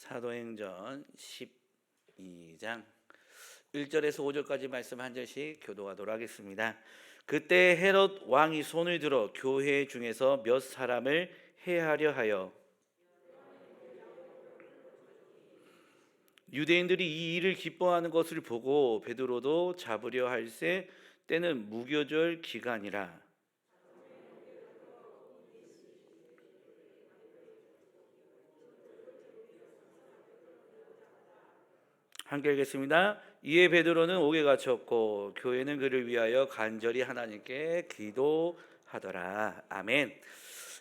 사도행전 12장 1절에서 5절까지 말씀 한 절씩 교도하도록 하겠습니다. 그때 헤롯 왕이 손을 들어 교회 중에서 몇 사람을 해하려 하여 유대인들이 이 일을 기뻐하는 것을 보고 베드로도 잡으려 할세 때는 무교절 기간이라. 함께 읽겠습니다. 이에 베드로는 옥에 갇혔고 교회는 그를 위하여 간절히 하나님께 기도하더라. 아멘.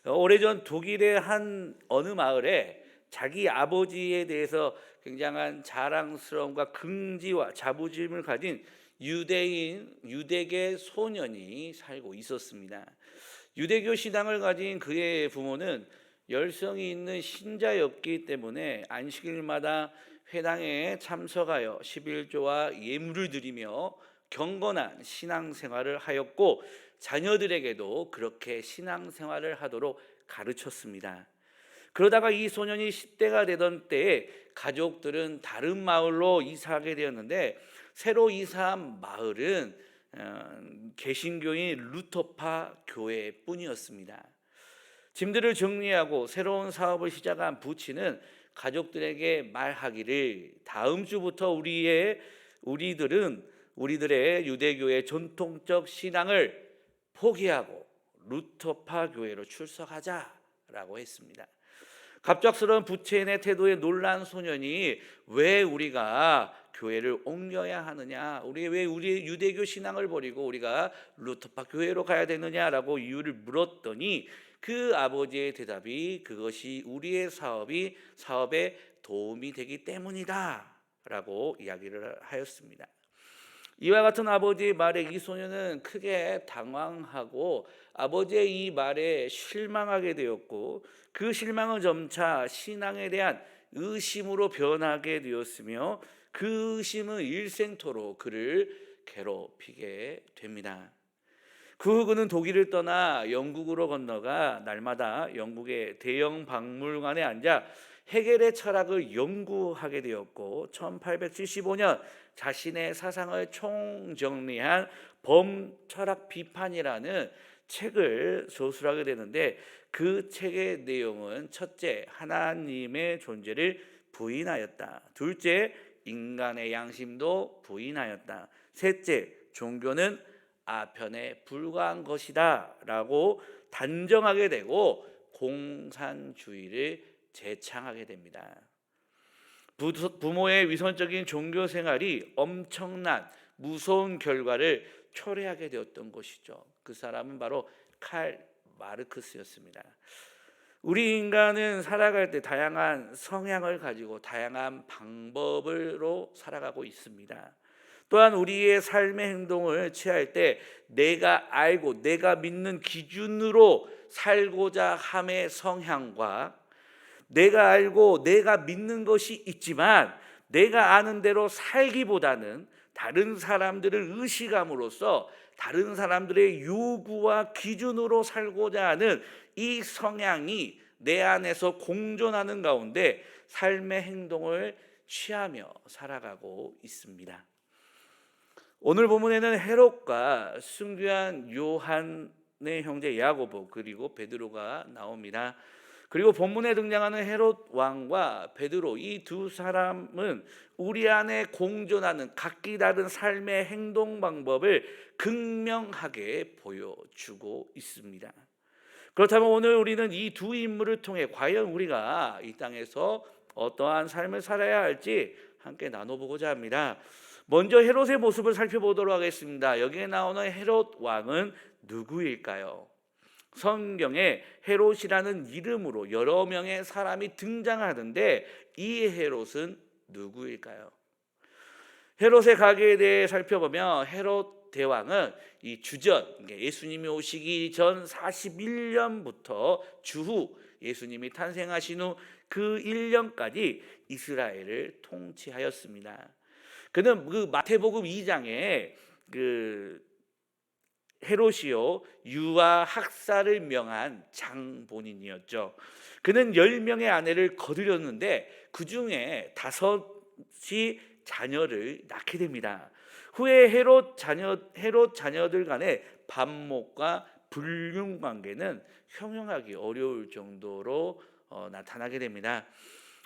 오래전 독일의 한 어느 마을에 자기 아버지에 대해서 굉장한 자랑스러움과 긍지와 자부심을 가진 유대계 소년이 살고 있었습니다. 유대교 신앙을 가진 그의 부모는 열성이 있는 신자였기 때문에 안식일마다 회당에 참석하여 11조와 예물을 드리며 경건한 신앙생활을 하였고 자녀들에게도 그렇게 신앙생활을 하도록 가르쳤습니다. 그러다가 이 소년이 10대가 되던 때에 가족들은 다른 마을로 이사하게 되었는데 새로 이사한 마을은 개신교인 루터파 교회뿐이었습니다. 짐들을 정리하고 새로운 사업을 시작한 부치는 가족들에게 말하기를 다음 주부터 우리들의 유대교의 전통적 신앙을 포기하고 루터파 교회로 출석하자라고 했습니다. 갑작스러운 부친의 태도에 놀란 소년이 왜 우리가 교회를 옮겨야 하느냐, 왜 우리 유대교 신앙을 버리고 우리가 루터파 교회로 가야 되느냐라고 이유를 물었더니 그 아버지의 대답이 그것이 우리의 사업에 도움이 되기 때문이다 라고 이야기를 하였습니다. 이와 같은 아버지의 말에 이 소년은 크게 당황하고 아버지의 이 말에 실망하게 되었고 그 실망은 점차 신앙에 대한 의심으로 변하게 되었으며 그 의심은 일생토록 그를 괴롭히게 됩니다. 그 후 그는 독일을 떠나 영국으로 건너가 날마다 영국의 대형 박물관에 앉아 헤겔의 철학을 연구하게 되었고 1875년 자신의 사상을 총정리한 범철학 비판이라는 책을 저술하게 되는데 그 책의 내용은 첫째, 하나님의 존재를 부인하였다. 둘째, 인간의 양심도 부인하였다. 셋째, 종교는 아편에 불과한 것이다 라고 단정하게 되고 공산주의를 재창하게 됩니다. 부모의 위선적인 종교 생활이 엄청난 무서운 결과를 초래하게 되었던 것이죠. 그 사람은 바로 칼 마르크스였습니다. 우리 인간은 살아갈 때 다양한 성향을 가지고 다양한 방법으로 살아가고 있습니다. 또한 우리의 삶의 행동을 취할 때 내가 알고 내가 믿는 기준으로 살고자 함의 성향과 내가 알고 내가 믿는 것이 있지만 내가 아는 대로 살기보다는 다른 사람들을 의식함으로써 다른 사람들의 요구와 기준으로 살고자 하는 이 성향이 내 안에서 공존하는 가운데 삶의 행동을 취하며 살아가고 있습니다. 오늘 본문에는 헤롯과 순교한 요한의 형제 야고보 그리고 베드로가 나옵니다. 그리고 본문에 등장하는 헤롯 왕과 베드로 이 두 사람은 우리 안에 공존하는 각기 다른 삶의 행동 방법을 극명하게 보여주고 있습니다. 그렇다면 오늘 우리는 이 두 인물을 통해 과연 우리가 이 땅에서 어떠한 삶을 살아야 할지 함께 나눠보고자 합니다. 먼저 헤롯의 모습을 살펴보도록 하겠습니다. 여기에 나오는 헤롯 왕은 누구일까요? 성경에 헤롯이라는 이름으로 여러 명의 사람이 등장하는데 이 헤롯은 누구일까요? 헤롯의 가계에 대해 살펴보면 헤롯 대왕은 이 주전 예수님이 오시기 전 41년부터 주후 예수님이 탄생하신 후 그 1년까지 이스라엘을 통치하였습니다. 그는 그 마태복음 2장에 그 헤롯이요 유아 학살을 명한 장본인이었죠. 그는 10명의 아내를 거두렸는데 그 중에 5이 자녀를 낳게 됩니다. 후에 헤롯 자녀들 간의 반목과 불륜 관계는 형용하기 어려울 정도로 나타나게 됩니다.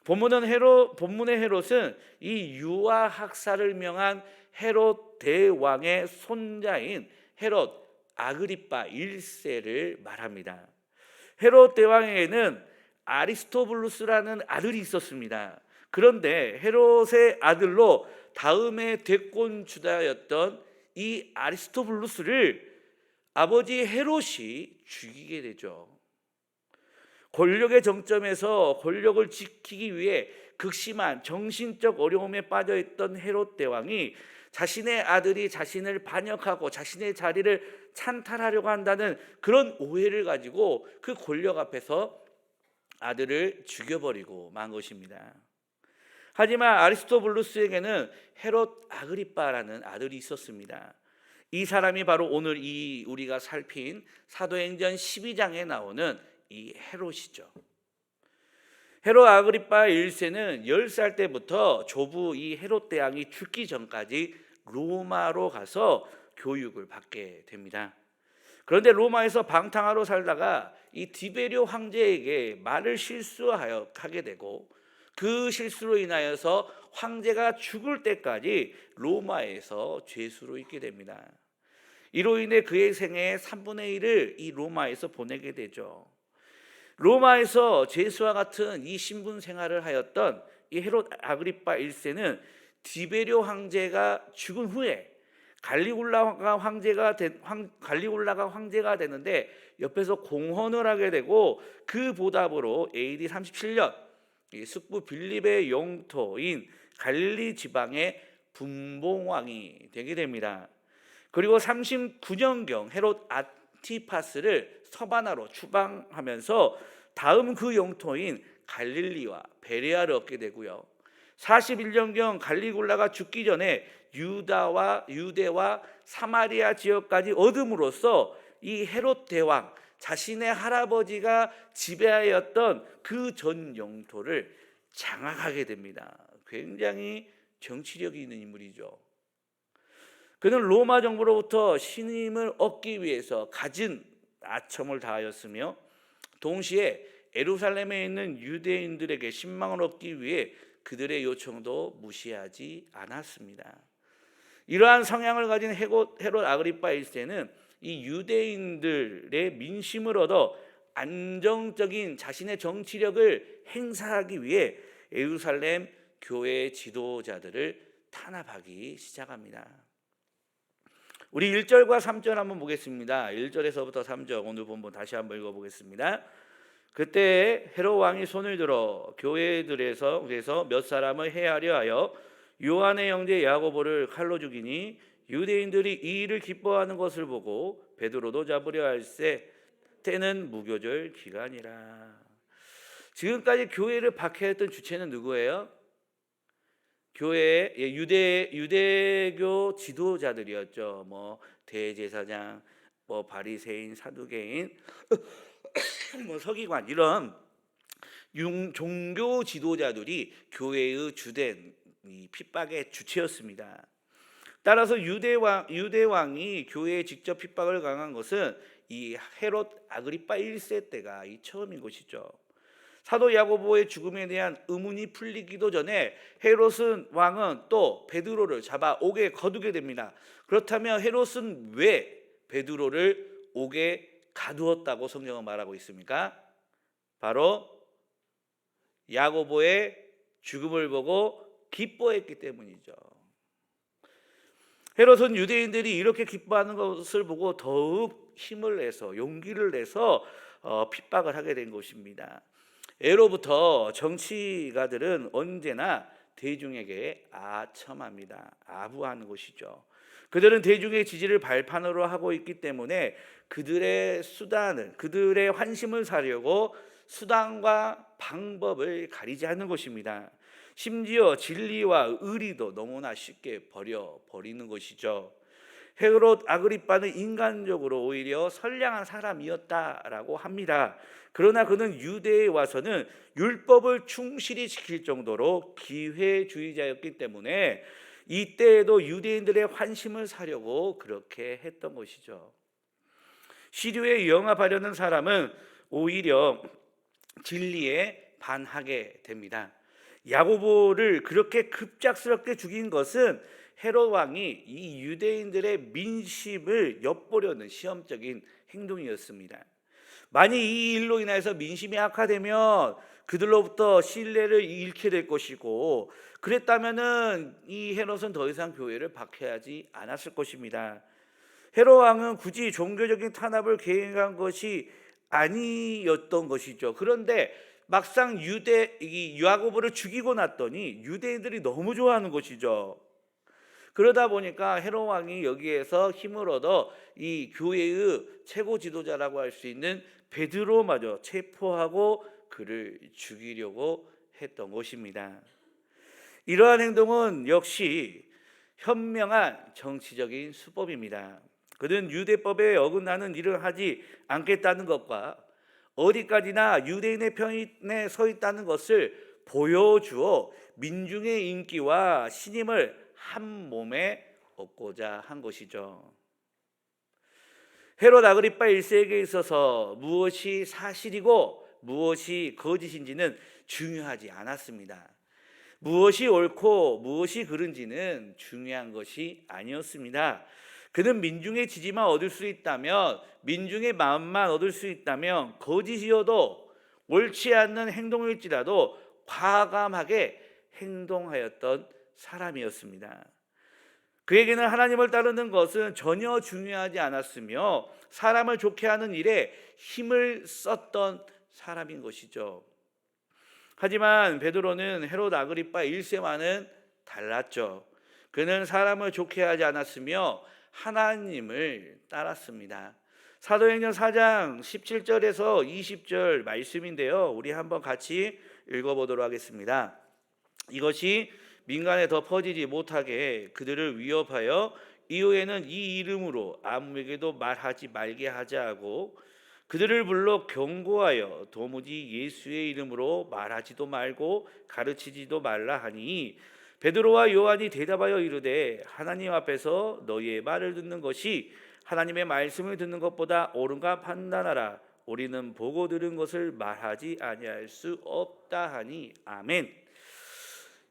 본문의 헤롯은 이 유아 학살을 명한 헤롯 대왕의 손자인 헤롯 아그리파 1세를 말합니다. 헤롯 대왕에게는 아리스토블루스라는 아들이 있었습니다. 그런데 헤롯의 아들로 다음에 대권 주자였던 이 아리스토블루스를 아버지 헤롯이 죽이게 되죠. 권력의 정점에서 권력을 지키기 위해 극심한 정신적 어려움에 빠져 있던 헤롯 대왕이 자신의 아들이 자신을 반역하고 자신의 자리를 찬탈하려고 한다는 그런 오해를 가지고 그 권력 앞에서 아들을 죽여버리고 만 것입니다. 하지만 아리스토블루스에게는 헤롯 아그리빠라는 아들이 있었습니다. 이 사람이 바로 오늘 우리가 살핀 사도행전 12장에 나오는 이 헤롯이죠. 헤롯 아그리파 1세는 10살 때부터 조부 이 헤롯 대왕이 죽기 전까지 로마로 가서 교육을 받게 됩니다. 그런데 로마에서 방탕하러 살다가 이 디베리오 황제에게 말을 실수하게 되고 그 실수로 인하여서 황제가 죽을 때까지 로마에서 죄수로 있게 됩니다. 이로 인해 그의 생애의 3분의 1을 이 로마에서 보내게 되죠. 로마에서 죄수와 같은 이 신분 생활을 하였던 이 헤롯 아그리파 1세는 디베리오 황제가 죽은 후에 갈리굴라가 황제가 되는데 옆에서 공헌을 하게 되고 그 보답으로 AD 37년 숙부 빌립의 영토인 갈릴리 지방의 분봉왕이 되게 됩니다. 그리고 39년경 헤롯 아티파스를 서바나로 추방하면서 다음 그 영토인 갈릴리와 베레아를 얻게 되고요. 41년경 갈리굴라가 죽기 전에 유대와 사마리아 지역까지 얻음으로써 이 헤롯 대왕 자신의 할아버지가 지배하였던 그 전 영토를 장악하게 됩니다. 굉장히 정치력이 있는 인물이죠. 그는 로마 정부로부터 신임을 얻기 위해서 갖은 아첨을 다하였으며 동시에 예루살렘에 있는 유대인들에게 신망을 얻기 위해 그들의 요청도 무시하지 않았습니다. 이러한 성향을 가진 헤롯 아그리파 1세는 이 유대인들의 민심을 얻어 안정적인 자신의 정치력을 행사하기 위해 예루살렘 교회 지도자들을 탄압하기 시작합니다. 우리 1절과 3절 한번 보겠습니다. 1절에서부터 3절 오늘 본문 다시 한번 읽어보겠습니다. 그때 헤롯 왕이 손을 들어 교회들에서 몇 사람을 해하려 하여 요한의 형제 야고보를 칼로 죽이니 유대인들이 이 일을 기뻐하는 것을 보고 베드로도 잡으려 할세 때는 무교절 기간이라. 지금까지 교회를 박해했던 주체는 누구예요? 교회의 유대교 지도자들이었죠. 뭐 대제사장, 뭐 바리새인, 사두개인, 뭐 서기관 이런 종교 지도자들이 교회의 주된 이 핍박의 주체였습니다. 따라서 유대왕이 교회에 직접 핍박을 강한 것은 이 헤롯 아그리파 1세 때가 이 처음인 것이죠. 사도 야고보의 죽음에 대한 의문이 풀리기도 전에 헤롯은 왕은 또 베드로를 잡아 옥에 거두게 됩니다. 그렇다면 헤롯은 왜 베드로를 옥에 가두었다고 성경은 말하고 있습니까? 바로 야고보의 죽음을 보고 기뻐했기 때문이죠. 헤롯은 유대인들이 이렇게 기뻐하는 것을 보고 더욱 힘을 내서 용기를 내서 핍박을 하게 된 것입니다. 예로부터 정치가들은 언제나 대중에게 아첨합니다. 아부하는 것이죠. 그들은 대중의 지지를 발판으로 하고 있기 때문에 그들의 환심을 사려고 수단과 방법을 가리지 않는 것입니다. 심지어 진리와 의리도 너무나 쉽게 버리는 것이죠. 헤롯 아그리빠는 인간적으로 오히려 선량한 사람이었다라고 합니다. 그러나 그는 유대에 와서는 율법을 충실히 지킬 정도로 기회주의자였기 때문에 이때에도 유대인들의 환심을 사려고 그렇게 했던 것이죠. 시류에 영합하려는 사람은 오히려 진리에 반하게 됩니다. 야고보를 그렇게 급작스럽게 죽인 것은 헤롯 왕이 이 유대인들의 민심을 엿보려는 시험적인 행동이었습니다. 만약 이 일로 인해서 민심이 악화되면 그들로부터 신뢰를 잃게 될 것이고, 그랬다면은 이 헤롯은 더 이상 교회를 박해하지 않았을 것입니다. 헤롯 왕은 굳이 종교적인 탄압을 계획한 것이 아니었던 것이죠. 그런데 막상 이 야고보를 죽이고 났더니 유대인들이 너무 좋아하는 것이죠. 그러다 보니까 헤롯 왕이 여기에서 힘을 얻어 이 교회의 최고 지도자라고 할 수 있는 베드로마저 체포하고 그를 죽이려고 했던 것입니다. 이러한 행동은 역시 현명한 정치적인 수법입니다. 그는 유대법에 어긋나는 일을 하지 않겠다는 것과 어디까지나 유대인의 편에 서 있다는 것을 보여주어 민중의 인기와 신임을 한 몸에 얻고자 한 것이죠. 헤롯 아그리파 1세에게 있어서 무엇이 사실이고 무엇이 거짓인지는 중요하지 않았습니다. 무엇이 옳고 무엇이 그른지는 중요한 것이 아니었습니다. 그는 민중의 지지만 얻을 수 있다면, 민중의 마음만 얻을 수 있다면 거짓이어도 옳지 않는 행동일지라도 과감하게 행동하였던 사람이었습니다. 그에게는 하나님을 따르는 것은 전혀 중요하지 않았으며 사람을 좋게 하는 일에 힘을 썼던 사람인 것이죠. 하지만 베드로는 헤롯 아그리파 1세와는 달랐죠. 그는 사람을 좋게 하지 않았으며 하나님을 따랐습니다. 사도행전 4장 17절에서 20절 말씀인데요, 우리 한번 같이 읽어보도록 하겠습니다. 이것이 민간에 더 퍼지지 못하게 그들을 위협하여 이후에는 이 이름으로 아무에게도 말하지 말게 하자 하고, 그들을 불러 경고하여 도무지 예수의 이름으로 말하지도 말고 가르치지도 말라 하니, 베드로와 요한이 대답하여 이르되 하나님 앞에서 너희의 말을 듣는 것이 하나님의 말씀을 듣는 것보다 옳은가 판단하라. 우리는 보고 들은 것을 말하지 아니할 수 없다 하니 아멘.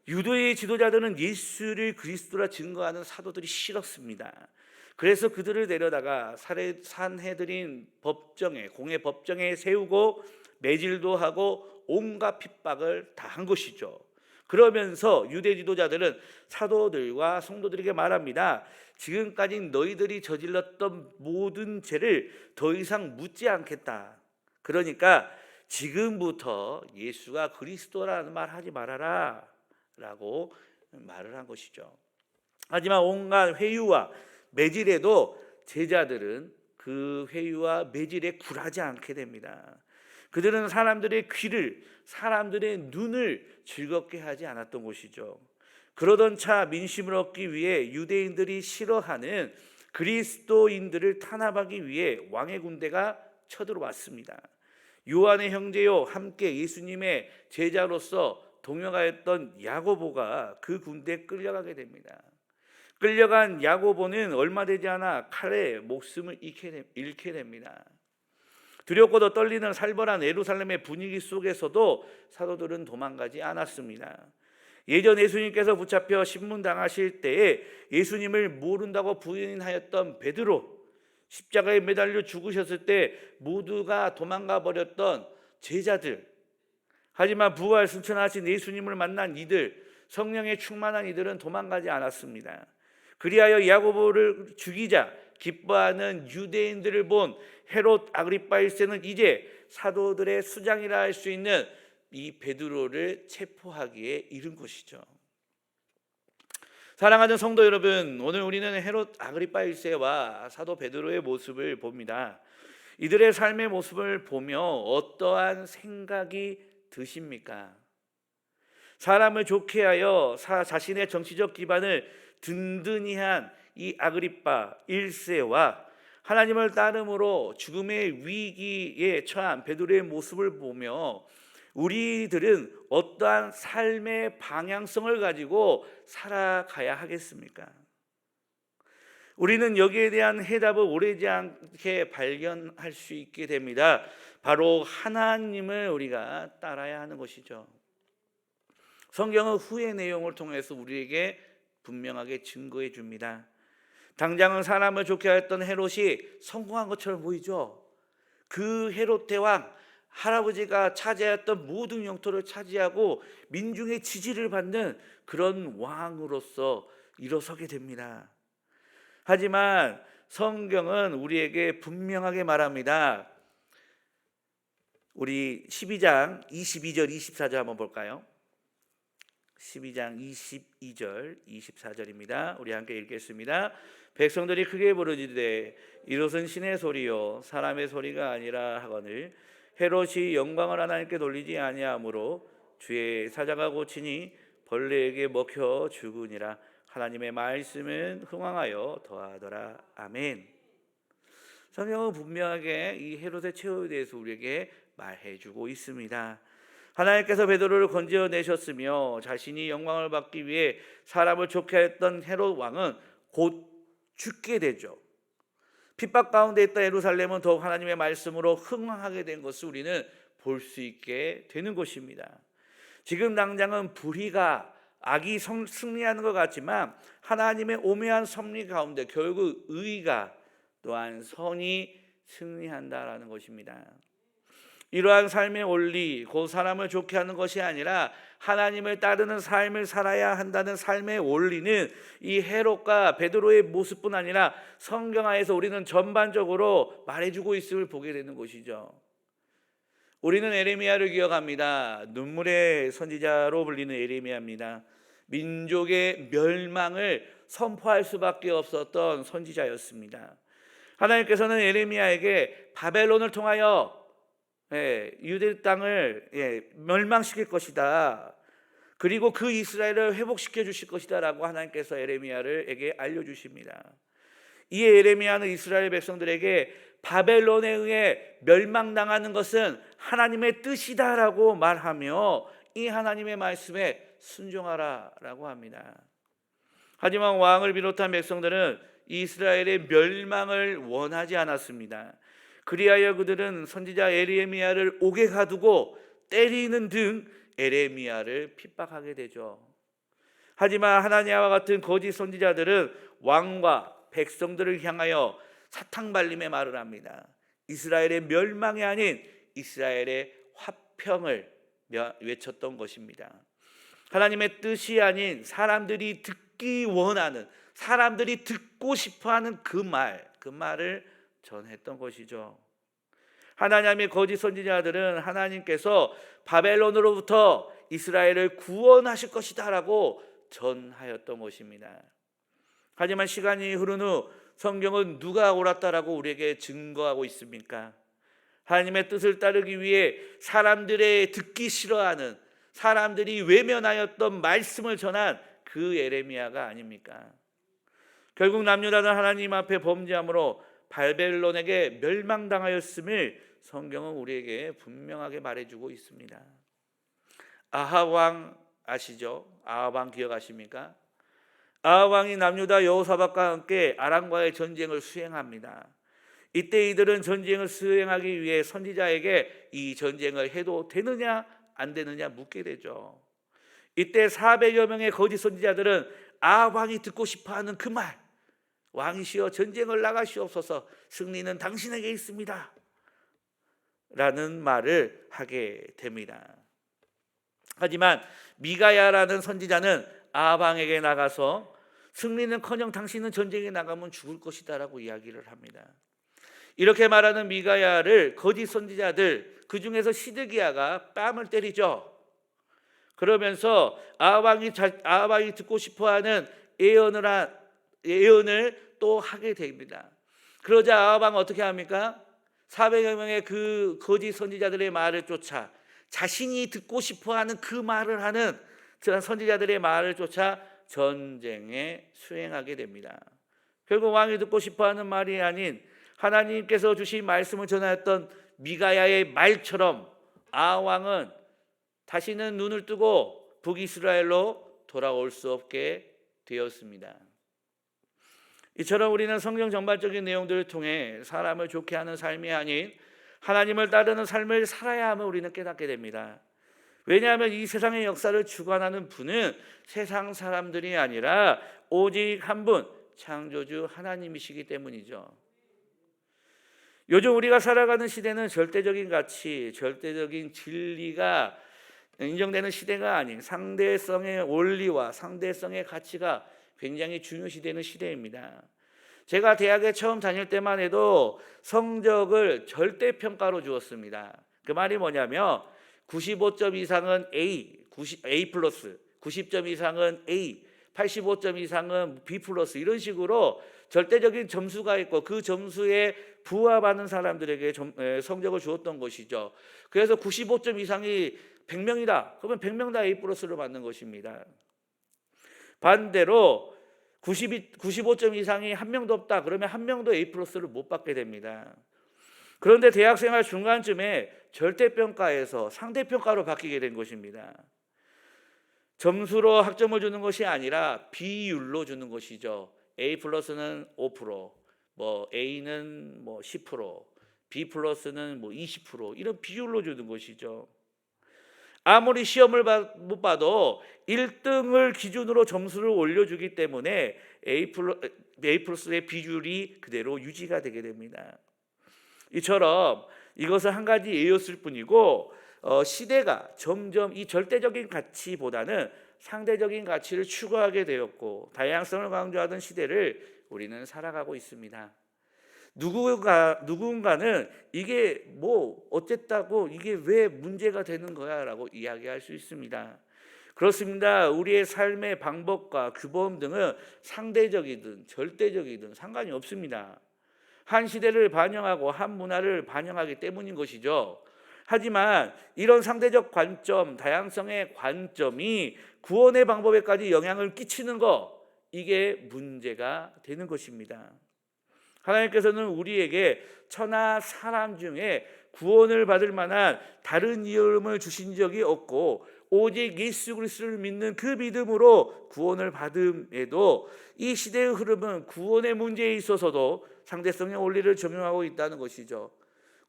유대의 지도자들은 예수를 그리스도라 증거하는 사도들이 싫었습니다. 그래서 그들을 데려다가 산헤드린 법정에, 공회 법정에 세우고 매질도 하고 온갖 핍박을 다 한 것이죠. 그러면서 유대 지도자들은 사도들과 성도들에게 말합니다. 지금까지 너희들이 저질렀던 모든 죄를 더 이상 묻지 않겠다. 그러니까 지금부터 예수가 그리스도라는 말 하지 말아라 라고 말을 한 것이죠. 하지만 온갖 회유와 매질에도 제자들은 그 회유와 매질에 굴하지 않게 됩니다. 그들은 사람들의 귀를, 사람들의 눈을 즐겁게 하지 않았던 것이죠. 그러던 차 민심을 얻기 위해 유대인들이 싫어하는 그리스도인들을 탄압하기 위해 왕의 군대가 쳐들어왔습니다. 요한의 형제요 함께 예수님의 제자로서 동역하였던 야고보가 그 군대에 끌려가게 됩니다. 끌려간 야고보는 얼마 되지 않아 칼에 목숨을 잃게 됩니다. 두렵고도 떨리는 살벌한 예루살렘의 분위기 속에서도 사도들은 도망가지 않았습니다. 예전 예수님께서 붙잡혀 신문당하실 때에 예수님을 모른다고 부인하였던 베드로, 십자가에 매달려 죽으셨을 때 모두가 도망가 버렸던 제자들, 하지만 부활 승천하신 예수님을 만난 이들, 성령에 충만한 이들은 도망가지 않았습니다. 그리하여 야고보를 죽이자 기뻐하는 유대인들을 본 헤롯 아그리파 1세는 이제 사도들의 수장이라 할 수 있는 이 베드로를 체포하기에 이른 것이죠. 사랑하는 성도 여러분, 오늘 우리는 헤롯 아그리파 1세와 사도 베드로의 모습을 봅니다. 이들의 삶의 모습을 보며 어떠한 생각이 드십니까? 사람을 좋게 하여 자신의 정치적 기반을 든든히 한 이 아그리파 1세와 하나님을 따름으로 죽음의 위기에 처한 베드로의 모습을 보며 우리들은 어떠한 삶의 방향성을 가지고 살아가야 하겠습니까? 우리는 여기에 대한 해답을 오래지 않게 발견할 수 있게 됩니다. 바로 하나님을 우리가 따라야 하는 것이죠. 성경은 후의 내용을 통해서 우리에게 분명하게 증거해 줍니다. 당장은 사람을 좋게 하였던 헤롯이 성공한 것처럼 보이죠. 그 헤롯 대왕, 할아버지가 차지하였던 모든 영토를 차지하고 민중의 지지를 받는 그런 왕으로서 일어서게 됩니다. 하지만 성경은 우리에게 분명하게 말합니다. 우리 12장 22절 24절 한번 볼까요? 12장 22절 24절입니다. 우리 함께 읽겠습니다. 백성들이 크게 부르짖되 이것은 신의 소리요 사람의 소리가 아니라 하거늘 헤롯이 영광을 하나님께 돌리지 아니하므로 주의 사자가 고치니 벌레에게 먹혀 죽으니라. 하나님의 말씀은 흥왕하여 더하더라. 아멘. 성경은 분명하게 이 헤롯의 최후에 대해서 우리에게 말해주고 있습니다. 하나님께서 베드로를 건져내셨으며 자신이 영광을 받기 위해 사람을 좋게 했던 헤롯 왕은 곧 죽게 되죠. 핍박 가운데 있던 예루살렘은 더욱 하나님의 말씀으로 흥왕하게 된 것을 우리는 볼 수 있게 되는 것입니다. 지금 당장은 불의가 악이 승리하는 것 같지만 하나님의 오묘한 섭리 가운데 결국 의가 또한 선이 승리한다라는 것입니다. 이러한 삶의 원리, 곧 사람을 좋게 하는 것이 아니라 하나님을 따르는 삶을 살아야 한다는 삶의 원리는 이 헤롯과 베드로의 모습뿐 아니라 성경하에서 우리는 전반적으로 말해주고 있음을 보게 되는 것이죠. 우리는 에레미야를 기억합니다. 눈물의 선지자로 불리는 에레미야입니다. 민족의 멸망을 선포할 수밖에 없었던 선지자였습니다. 하나님께서는 에레미야에게 바벨론을 통하여 유대 땅을 멸망시킬 것이다. 그리고 그 이스라엘을 회복시켜 주실 것이다 라고 하나님께서 에레미야에게 알려주십니다. 이에 에레미야는 이스라엘 백성들에게 바벨론에 의해 멸망당하는 것은 하나님의 뜻이다 라고 말하며 이 하나님의 말씀에 순종하라 라고 합니다. 하지만 왕을 비롯한 백성들은 이스라엘의 멸망을 원하지 않았습니다. 그리하여 그들은 선지자 에레미야를 옥에 가두고 때리는 등 에레미야를 핍박하게 되죠. 하지만 하나니아와 같은 거짓 선지자들은 왕과 백성들을 향하여 사탕발림의 말을 합니다. 이스라엘의 멸망이 아닌 이스라엘의 화평을 외쳤던 것입니다. 하나님의 뜻이 아닌 사람들이 듣기 원하는, 사람들이 듣고 싶어하는 그 말을 전했던 것이죠. 하나님의 거짓 선지자들은 하나님께서 바벨론으로부터 이스라엘을 구원하실 것이다 라고 전하였던 것입니다. 하지만 시간이 흐른 후 성경은 누가 옳았다라고 우리에게 증거하고 있습니까? 하나님의 뜻을 따르기 위해 사람들의 듣기 싫어하는, 사람들이 외면하였던 말씀을 전한 그 에레미야가 아닙니까? 결국 남유다는 하나님 앞에 범죄함으로 바벨론에게 멸망당하였음을 성경은 우리에게 분명하게 말해주고 있습니다. 아합 왕 아시죠? 아합 왕 기억하십니까? 아합 왕이 남유다 여호사밧과 함께 아람과의 전쟁을 수행합니다. 이때 이들은 전쟁을 수행하기 위해 선지자에게 이 전쟁을 해도 되느냐 안 되느냐 묻게 되죠. 이때 400여 명의 거짓 선지자들은 아합 왕이 듣고 싶어하는 그 말, 왕이시여 전쟁을 나가시옵소서, 승리는 당신에게 있습니다 라는 말을 하게 됩니다. 하지만 미가야라는 선지자는 아합 왕에게 나가서 승리는커녕 당신은 전쟁에 나가면 죽을 것이다 라고 이야기를 합니다. 이렇게 말하는 미가야를 거짓 선지자들, 그 중에서 시드기야가 뺨을 때리죠. 그러면서 아합 왕이 듣고 싶어하는 예언을 또 하게 됩니다. 그러자 아합 왕은 어떻게 합니까? 400여 명의 그 거짓 선지자들의 말을 쫓아, 자신이 듣고 싶어하는 그 말을 하는 선지자들의 말을 쫓아 전쟁에 수행하게 됩니다. 결국 왕이 듣고 싶어하는 말이 아닌 하나님께서 주신 말씀을 전하였던 미가야의 말처럼 아왕은 다시는 눈을 뜨고 북이스라엘로 돌아올 수 없게 되었습니다. 이처럼 우리는 성경 전반적인 내용들을 통해 사람을 좋게 하는 삶이 아닌 하나님을 따르는 삶을 살아야 함을 우리는 깨닫게 됩니다. 왜냐하면 이 세상의 역사를 주관하는 분은 세상 사람들이 아니라 오직 한 분, 창조주 하나님이시기 때문이죠. 요즘 우리가 살아가는 시대는 절대적인 가치, 절대적인 진리가 인정되는 시대가 아닌 상대성의 원리와 상대성의 가치가 굉장히 중요시되는 시대입니다. 제가 대학에 처음 다닐 때만 해도 성적을 절대평가로 주었습니다. 그 말이 뭐냐면 95점 이상은 A 플러스, 90점 이상은 A, 85점 이상은 B 플러스, 이런 식으로 절대적인 점수가 있고 그 점수에 부합하는 사람들에게 성적을 주었던 것이죠. 그래서 95점 이상이 100명이다. 그러면 100명 다 A 플러스를 받는 것입니다. 반대로 95점 이상이 한 명도 없다. 그러면 한 명도 A 플러스를 못 받게 됩니다. 그런데 대학생활 중간쯤에 절대평가에서 상대평가로 바뀌게 된 것입니다. 점수로 학점을 주는 것이 아니라 비율로 주는 것이죠. A 플러스는 5%, A는 10%, B 플러스는 20%, 이런 비율로 주는 것이죠. 아무리 시험을 못 봐도 1등을 기준으로 점수를 올려주기 때문에 A 플러스의 비율이 그대로 유지가 되게 됩니다. 이처럼 이것은 한 가지 예였을 뿐이고 시대가 점점 이 절대적인 가치보다는 상대적인 가치를 추구하게 되었고 다양성을 강조하던 시대를 우리는 살아가고 있습니다. 누군가는 이게 어쨌다고 이게 왜 문제가 되는 거야 라고 이야기할 수 있습니다. 그렇습니다. 우리의 삶의 방법과 규범 등은 상대적이든 절대적이든 상관이 없습니다. 한 시대를 반영하고 한 문화를 반영하기 때문인 것이죠. 하지만 이런 상대적 관점, 다양성의 관점이 구원의 방법에까지 영향을 끼치는 것, 이게 문제가 되는 것입니다. 하나님께서는 우리에게 천하 사람 중에 구원을 받을 만한 다른 이름을 주신 적이 없고 오직 예수 그리스도를 믿는 그 믿음으로 구원을 받음에도 이 시대의 흐름은 구원의 문제에 있어서도 상대성의 원리를 적용하고 있다는 것이죠.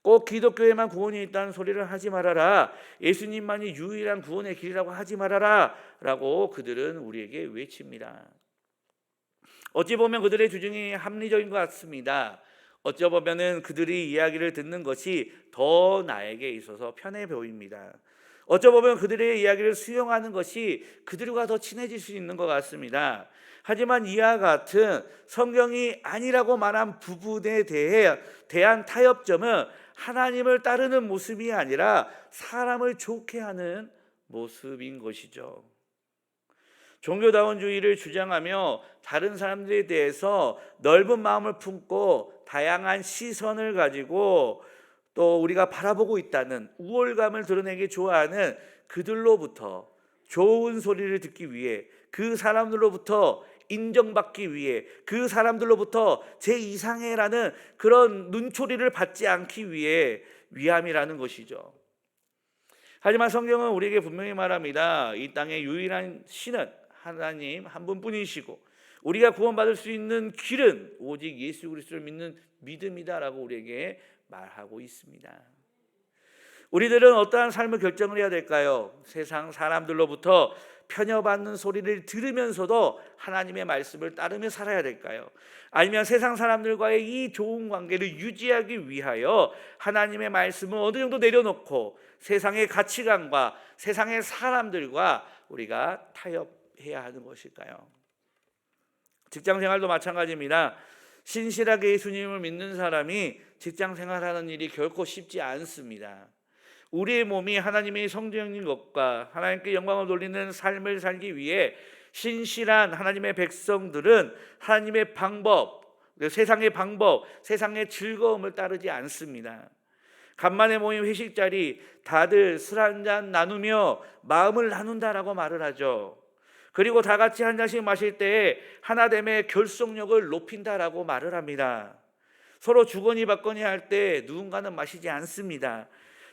꼭 기독교에만 구원이 있다는 소리를 하지 말아라. 예수님만이 유일한 구원의 길이라고 하지 말아라 라고 그들은 우리에게 외칩니다. 어찌 보면 그들의 주장이 합리적인 것 같습니다. 어찌 보면 그들의 이야기를 듣는 것이 더 나에게 있어서 편해 보입니다. 어찌 보면 그들의 이야기를 수용하는 것이 그들과 더 친해질 수 있는 것 같습니다. 하지만 이와 같은 성경이 아니라고 말한 부분에 대한 타협점은 하나님을 따르는 모습이 아니라 사람을 좋게 하는 모습인 것이죠. 종교다원주의를 주장하며 다른 사람들에 대해서 넓은 마음을 품고 다양한 시선을 가지고 또 우리가 바라보고 있다는 우월감을 드러내기 좋아하는 그들로부터 좋은 소리를 듣기 위해, 그 사람들로부터 인정받기 위해, 그 사람들로부터 제 이상해라는 그런 눈초리를 받지 않기 위해 위함이라는 것이죠. 하지만 성경은 우리에게 분명히 말합니다. 이 땅의 유일한 신은 하나님 한 분뿐이시고 우리가 구원받을 수 있는 길은 오직 예수 그리스도를 믿는 믿음이다라고 우리에게 말하고 있습니다. 우리들은 어떠한 삶을 결정을 해야 될까요? 세상 사람들로부터 편협받는 소리를 들으면서도 하나님의 말씀을 따르며 살아야 될까요? 아니면 세상 사람들과의 이 좋은 관계를 유지하기 위하여 하나님의 말씀을 어느 정도 내려놓고 세상의 가치관과 세상의 사람들과 우리가 타협해야 하는 것일까요? 직장생활도 마찬가지입니다. 신실하게 예수님을 믿는 사람이 직장생활하는 일이 결코 쉽지 않습니다. 우리의 몸이 하나님의 성전인 것과 하나님께 영광을 돌리는 삶을 살기 위해 신실한 하나님의 백성들은 하나님의 방법, 세상의 방법, 세상의 즐거움을 따르지 않습니다. 간만에 모인 회식 자리 다들 술 한잔 나누며 마음을 나눈다라고 말을 하죠. 그리고 다 같이 한 잔씩 마실 때에 하나됨의 결속력을 높인다라고 말을 합니다. 서로 주거니 받거니 할 때 누군가는 마시지 않습니다.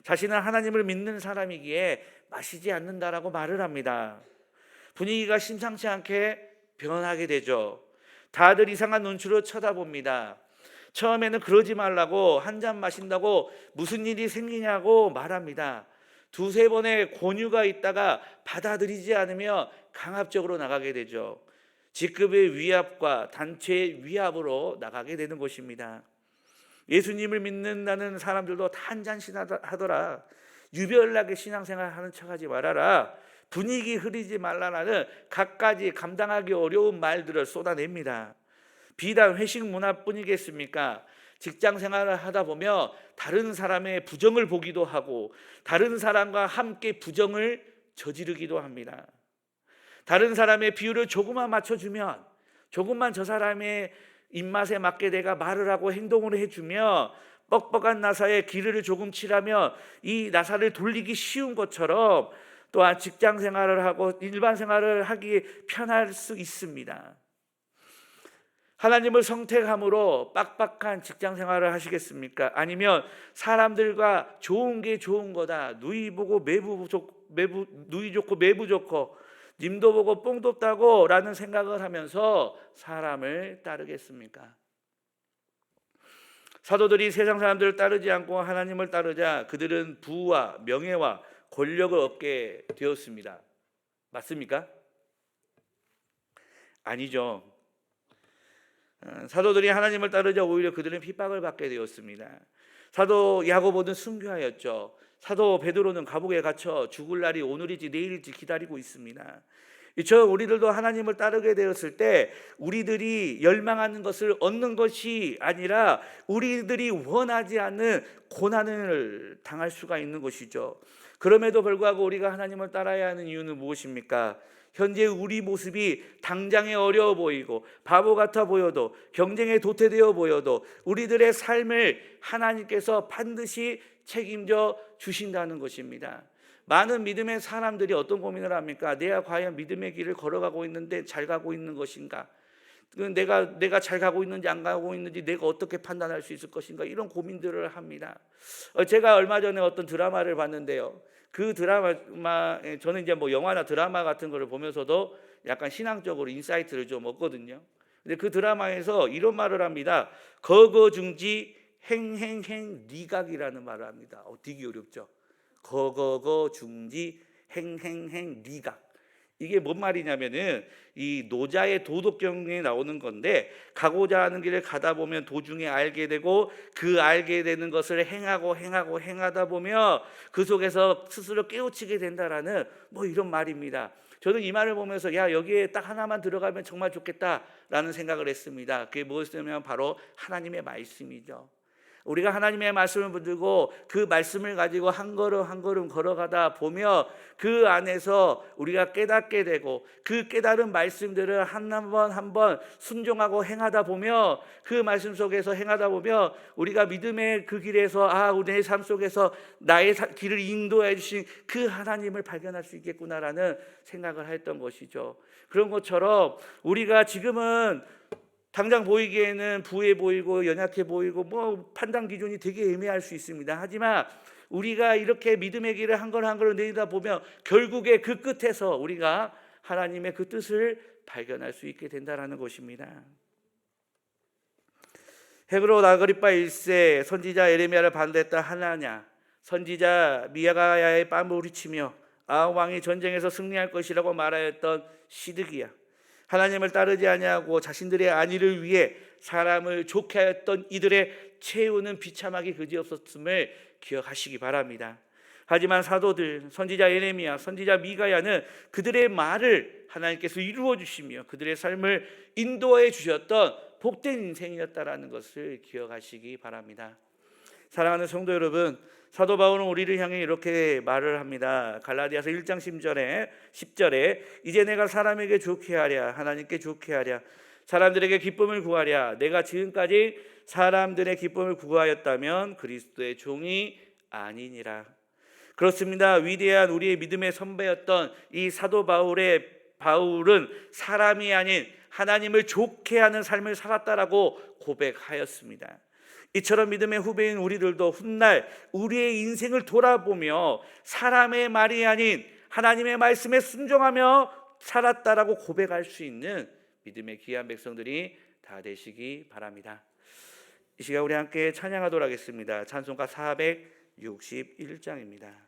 자신은 하나님을 믿는 사람이기에 마시지 않는다라고 말을 합니다. 분위기가 심상치 않게 변하게 되죠. 다들 이상한 눈치로 쳐다봅니다. 처음에는 그러지 말라고, 한 잔 마신다고 무슨 일이 생기냐고 말합니다. 두세 번의 권유가 있다가 받아들이지 않으며 강압적으로 나가게 되죠. 직급의 위압과 단체의 위압으로 나가게 되는 것입니다. 예수님을 믿는다는 사람들도 다 한 잔씩 하더라. 유별나게 신앙생활 하는 척하지 말아라. 분위기 흐리지 말라라는 갖가지 감당하기 어려운 말들을 쏟아냅니다. 비단 회식 문화뿐이겠습니까? 직장 생활을 하다 보면 다른 사람의 부정을 보기도 하고 다른 사람과 함께 부정을 저지르기도 합니다. 다른 사람의 비율을 조금만 맞춰주면, 조금만 저 사람의 입맛에 맞게 내가 말을 하고 행동을 해주며 뻑뻑한 나사에 기름을 조금 칠하면 이 나사를 돌리기 쉬운 것처럼 또한 직장 생활을 하고 일반 생활을 하기 편할 수 있습니다. 하나님을 성택함으로 빡빡한 직장 생활을 하시겠습니까? 아니면 사람들과 좋은 게 좋은 거다, 누이 보고 누이 좋고 매부 좋고 님도 보고 뽕도 따고 라는 생각을 하면서 사람을 따르겠습니까? 사도들이 세상 사람들을 따르지 않고 하나님을 따르자 그들은 부와 명예와 권력을 얻게 되었습니다. 맞습니까? 아니죠. 사도들이 하나님을 따르자 오히려 그들은 핍박을 받게 되었습니다. 사도 야고보는 순교하였죠. 사도 베드로는 감옥에 갇혀 죽을 날이 오늘일지 내일일지 기다리고 있습니다. 이처럼 우리들도 하나님을 따르게 되었을 때 우리들이 열망하는 것을 얻는 것이 아니라 우리들이 원하지 않는 고난을 당할 수가 있는 것이죠. 그럼에도 불구하고 우리가 하나님을 따라야 하는 이유는 무엇입니까? 현재 우리 모습이 당장에 어려워 보이고 바보 같아 보여도 경쟁에 도태되어 보여도 우리들의 삶을 하나님께서 반드시 책임져 주신다는 것입니다. 많은 믿음의 사람들이 어떤 고민을 합니까? 내가 과연 믿음의 길을 걸어가고 있는데 잘 가고 있는 것인가? 내가 잘 가고 있는지 안 가고 있는지 내가 어떻게 판단할 수 있을 것인가? 이런 고민들을 합니다. 제가 얼마 전에 어떤 드라마를 봤는데요. 그 드라마, 저는 이제 뭐 영화나 드라마 같은 거를 보면서도 약간 신앙적으로 인사이트를 좀 얻거든요. 근데 그 드라마에서 이런 말을 합니다. 거거중지 행행행 리각이라는 말을 합니다. 되게 어렵죠. 거거중지 행행행 리각. 이게 뭔 말이냐면은 이 노자의 도덕경에 나오는 건데, 가고자 하는 길을 가다 보면 도중에 알게 되고 그 알게 되는 것을 행하다 보면 그 속에서 스스로 깨우치게 된다라는 뭐 이런 말입니다. 저는 이 말을 보면서 야, 여기에 딱 하나만 들어가면 정말 좋겠다라는 생각을 했습니다. 그게 무엇이냐면 바로 하나님의 말씀이죠. 우리가 하나님의 말씀을 붙들고 그 말씀을 가지고 한 걸음 한 걸음 걸어가다 보며 그 안에서 우리가 깨닫게 되고 그 깨달은 말씀들을 한 번 순종하고 행하다 보며 그 말씀 속에서 행하다 보며 우리가 믿음의 그 길에서 내 삶 속에서 나의 길을 인도해 주신 그 하나님을 발견할 수 있겠구나라는 생각을 했던 것이죠. 그런 것처럼 우리가 지금은 당장 보이기에는 부해 보이고 연약해 보이고 뭐 판단 기준이 되게 애매할 수 있습니다. 하지만 우리가 이렇게 믿음의 길을 한 걸음 한 걸음 내리다 보면 결국에 그 끝에서 우리가 하나님의 그 뜻을 발견할 수 있게 된다는 것입니다. 헤브론 아그리파 1세 선지자 에레미야를 반대했다 하나냐, 선지자 미가야의 뺨을 후리치며 왕이 전쟁에서 승리할 것이라고 말하였던 시드기야, 하나님을 따르지 아니하고 자신들의 안위를 위해 사람을 좋게 하였던 이들의 최후는 비참하기 그지없었음을 기억하시기 바랍니다. 하지만 사도들, 선지자 예레미야, 선지자 미가야는 그들의 말을 하나님께서 이루어 주시며 그들의 삶을 인도해 주셨던 복된 인생이었다라는 것을 기억하시기 바랍니다. 사랑하는 성도 여러분, 사도 바울은 우리를 향해 이렇게 말을 합니다. 갈라디아서 1장 10절에 이제 내가 사람에게 좋게 하랴, 하나님께 좋게 하랴, 사람들에게 기쁨을 구하랴. 내가 지금까지 사람들의 기쁨을 구하였다면 그리스도의 종이 아니니라. 그렇습니다. 위대한 우리의 믿음의 선배였던 이 사도 바울의 바울은 사람이 아닌 하나님을 좋게 하는 삶을 살았다라고 고백하였습니다. 이처럼 믿음의 후배인 우리들도 훗날 우리의 인생을 돌아보며 사람의 말이 아닌 하나님의 말씀에 순종하며 살았다라고 고백할 수 있는 믿음의 귀한 백성들이 다 되시기 바랍니다. 이 시간 우리 함께 찬양하도록 하겠습니다. 찬송가 461장입니다.